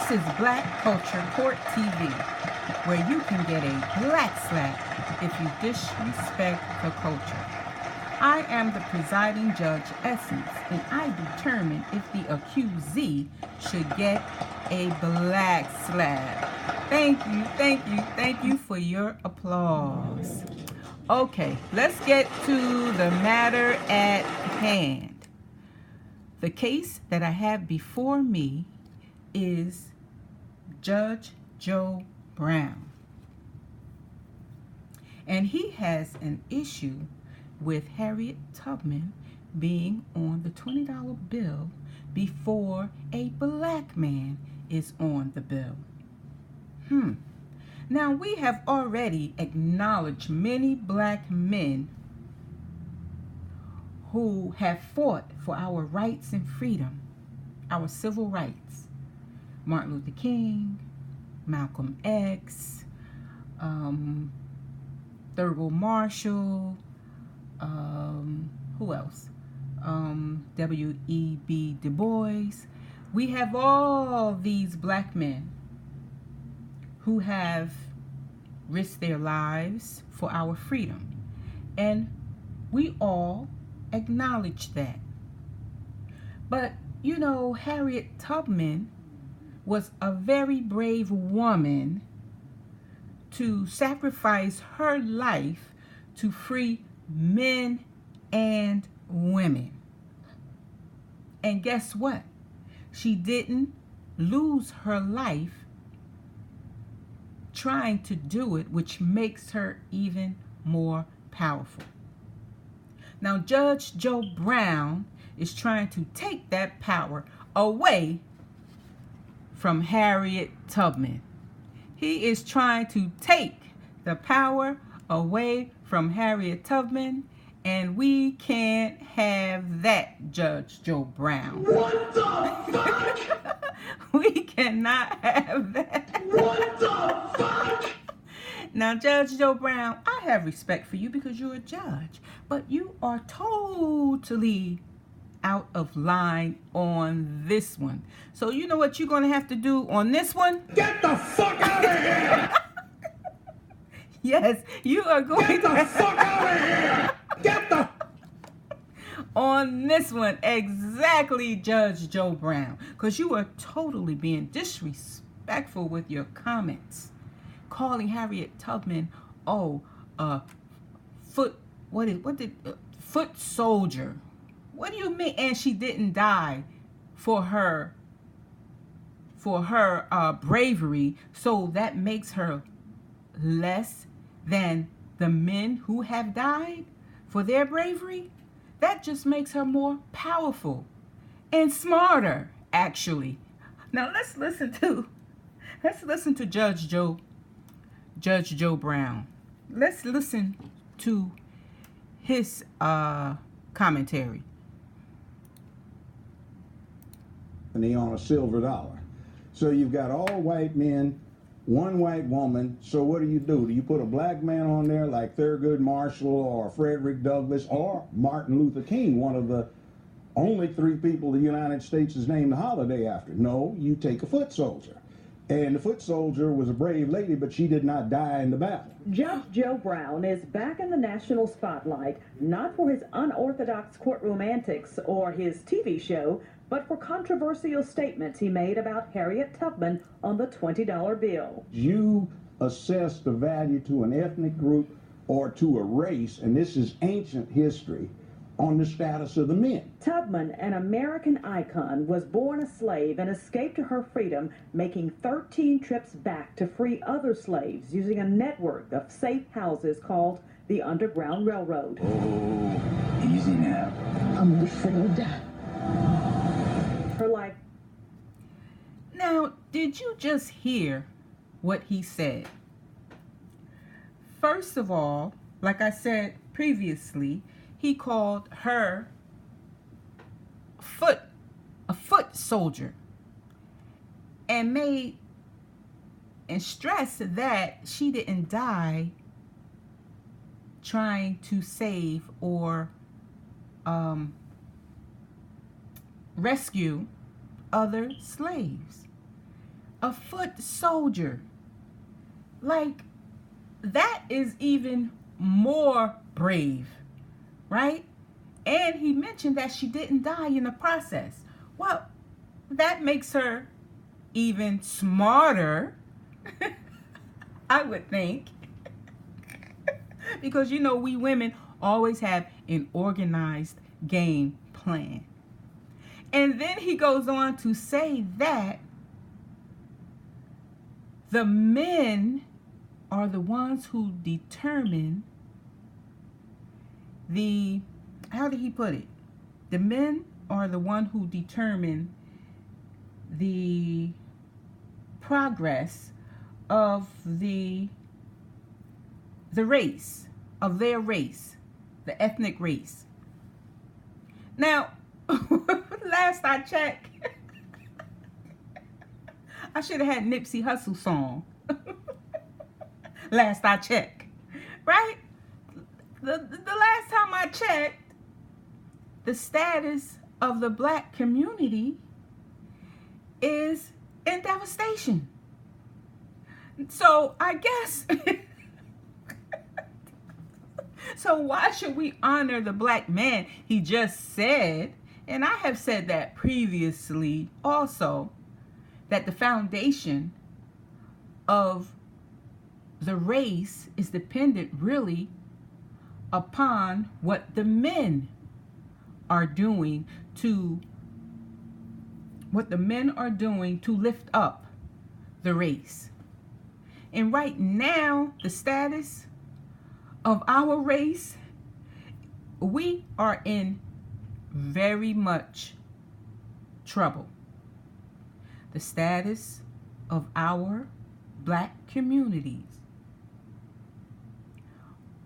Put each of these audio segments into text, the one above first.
This is Black Culture Court TV, where you can get a black slap if you disrespect the culture. I am the presiding judge, Essence, and I determine if the accusee should get a black slap. Thank you for your applause. Okay, let's get to the matter at hand. The case that I have before me is Judge Joe Brown. And he has an issue with Harriet Tubman being on the $20 bill before a black man is on the bill. Now, we have already acknowledged many black men who have fought for our rights and freedom, our civil rights. Martin Luther King, Malcolm X, Thurgood Marshall, who else? W.E.B. Du Bois. We have all these black men who have risked their lives for our freedom. And we all acknowledge that. But, you know, Harriet Tubman was a very brave woman to sacrifice her life to free men and women. And guess what? She didn't lose her life trying to do it, which makes her even more powerful. Now, Judge Joe Brown is trying to take that power away from Harriet Tubman. He is trying to take the power away from Harriet Tubman, and we can't have that, Judge Joe Brown. What the fuck? We cannot have that. What the fuck? Now, Judge Joe Brown, I have respect for you because you're a judge, but you are totally out of line on this one. So you know what you're going to have to do on this one? Get the fuck out of here! Yes, you are going Get the fuck out of here! Get the... On this one, exactly, Judge Joe Brown, because you are totally being disrespectful with your comments, calling Harriet Tubman, foot soldier. What do you mean? And she didn't die for her bravery, so that makes her less than the men who have died for their bravery? That just makes her more powerful and smarter, actually. Now let's listen to Judge Joe Brown. Let's listen to his commentary. On a silver dollar. So you've got all white men, one white woman. So what do? Do you put a black man on there like Thurgood Marshall or Frederick Douglass or Martin Luther King, one of the only 3 people the United States has named a holiday after? No, you take a foot soldier. And the foot soldier was a brave lady, but she did not die in the battle. Judge Joe Brown is back in the national spotlight, not for his unorthodox courtroom antics or his TV show, but for controversial statements he made about Harriet Tubman on the $20 bill. You assess the value to an ethnic group or to a race, and this is ancient history, on the status of the men. Tubman, an American icon, was born a slave and escaped to her freedom, making 13 trips back to free other slaves using a network of safe houses called the Underground Railroad. Oh, easy now. I'm afraid. Her life. Now, did you just hear what he said? First of all, like I said previously, he called her a foot soldier and stressed that she didn't die trying to save or rescue other slaves. a foot soldier. Like, that is even more brave, right? And he mentioned that she didn't die in the process. Well, that makes her even smarter, I would think. Because, you know, we women always have an organized game plan. And then he goes on to say that the men are the ones who determine how did he put it? The men are the one who determine the progress of the race, of their race, the ethnic race. Now, last I checked, I should have had Nipsey Hussle song. Last I checked, right? The last time I checked, the status of the black community is in devastation. So I guess, so why should we honor the black man? He just said, and I have said that previously also, that the foundation of the race is dependent really upon what the men are doing to lift up the race. And right now, the status of our race, we are in very much trouble. The status of our black communities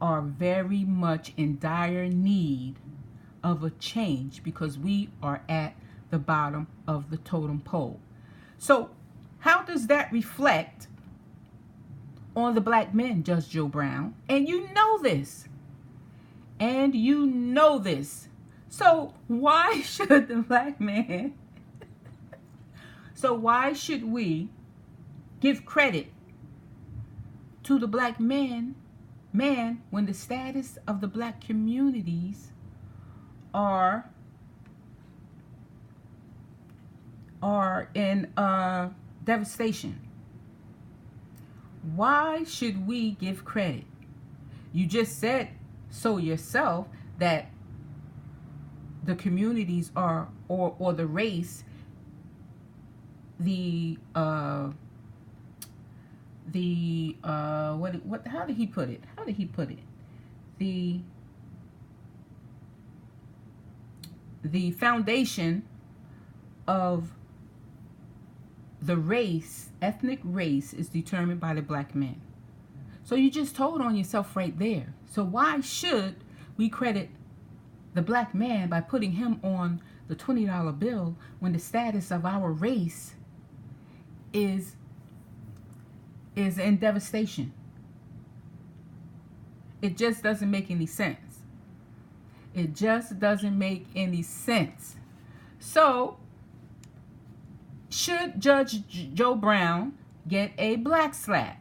are very much in dire need of a change because we are at the bottom of the totem pole. So how does that reflect on the black men, Judge Joe Brown? And you know this. And you know this. So why should the black man, so why should we give credit to the black man when the status of the black communities are in devastation? Why should we give credit? You just said so yourself that the communities are, or the race, how did he put it? The foundation of the race, ethnic race, is determined by the black man. So you just told on yourself right there. So why should we credit the black man by putting him on the $20 bill when the status of our race is in devastation? It just doesn't make any sense. It just doesn't make any sense. So, should Judge Joe Brown get a black slap?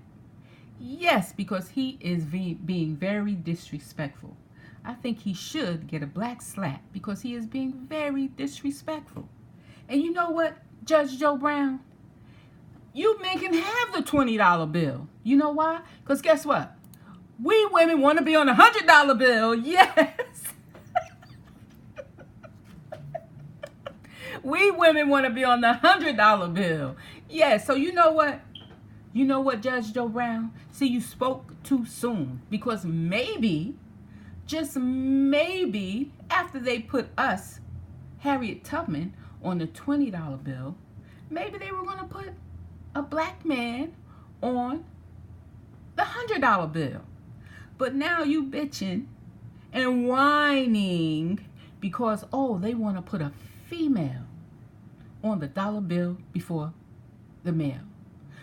Yes, because he is being very disrespectful. I think he should get a black slap because he is being very disrespectful. And you know what, Judge Joe Brown? You men can have the $20 bill. You know why? Because guess what? We women want to be on a $100 bill. Yes. We women want to be on the $100 bill. Yes. So you know what? You know what, Judge Joe Brown? See, you spoke too soon. Because maybe, just maybe, after they put us, Harriet Tubman, on the $20 bill, maybe they were going to put a black man on the $100 bill. But now you bitching and whining because, oh, they want to put a female on the dollar bill before the male.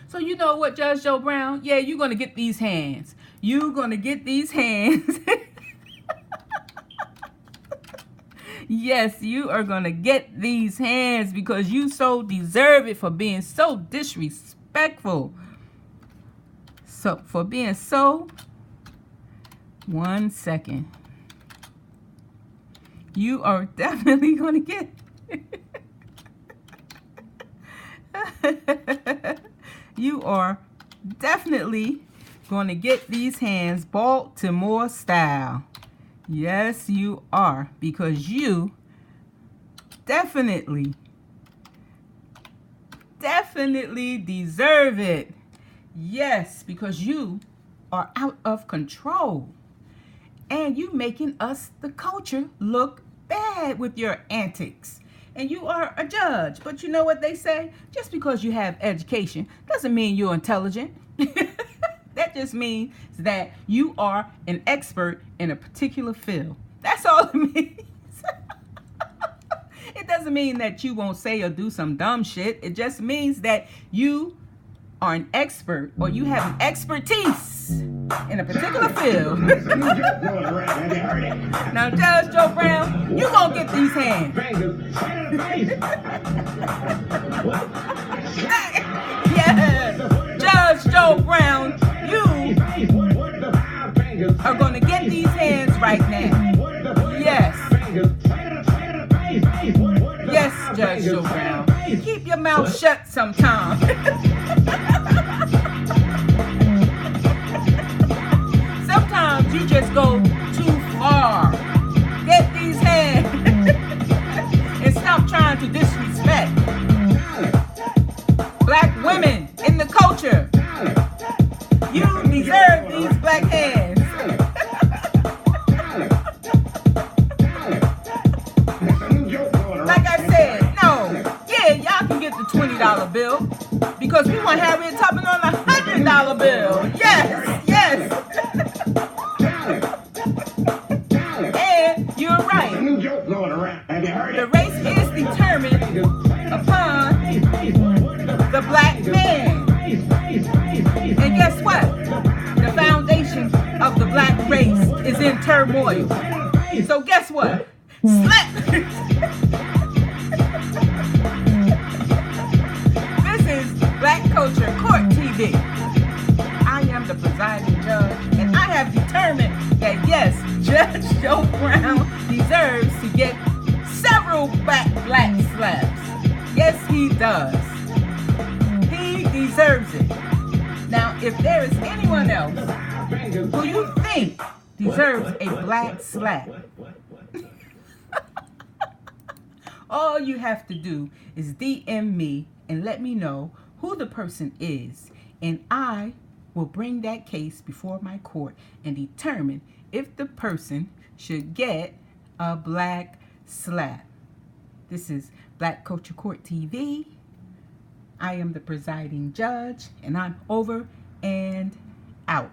So you know what, Judge Joe Brown? Yeah, you're going to get these hands. You're going to get these hands. Yes, you are going to get these hands because you so deserve it for being so disrespectful disrespectful. So, for being so, 1 second. You are definitely going to get... You are definitely going to get these hands Baltimore style. Yes, you are. Because you definitely deserve it. Yes, because you are out of control. And you making us, the culture, look bad with your antics. And you are a judge. But you know what they say? Just because you have education doesn't mean you're intelligent. That just means that you are an expert in a particular field. That's all it means. It doesn't mean that you won't say or do some dumb shit. It just means that you are an expert, or you have an expertise in a particular field. Now, Judge Joe Brown, you gonna get these hands. Yeah, Judge Joe Brown, you are gonna get these hands right now. Yes. Yes, Judge Joe Brown. Keep your mouth shut sometime. Sometimes you just go too far. Get these hands and stop trying to disrespect black women in the culture. You deserve these black hands. Like I said, no. Yeah, y'all can get the $20 bill because we want Harriet Tubman on the $100 bill. Yes, yes. And you're right. The race is determined upon the black man. And guess what? The foundation of the black race is in turmoil. So guess what? Slap! This is Black Culture Court TV. I am the presiding judge, and I have determined that yes, Judge Joe Brown deserves to get several black slaps. Yes, he does. He deserves it. Now, if there is anyone else who you think deserves a black slap, all you have to do is DM me and let me know who the person is, and I will bring that case before my court and determine if the person should get a black slap. This is Black Culture Court TV. I am the presiding judge, and I'm over and out.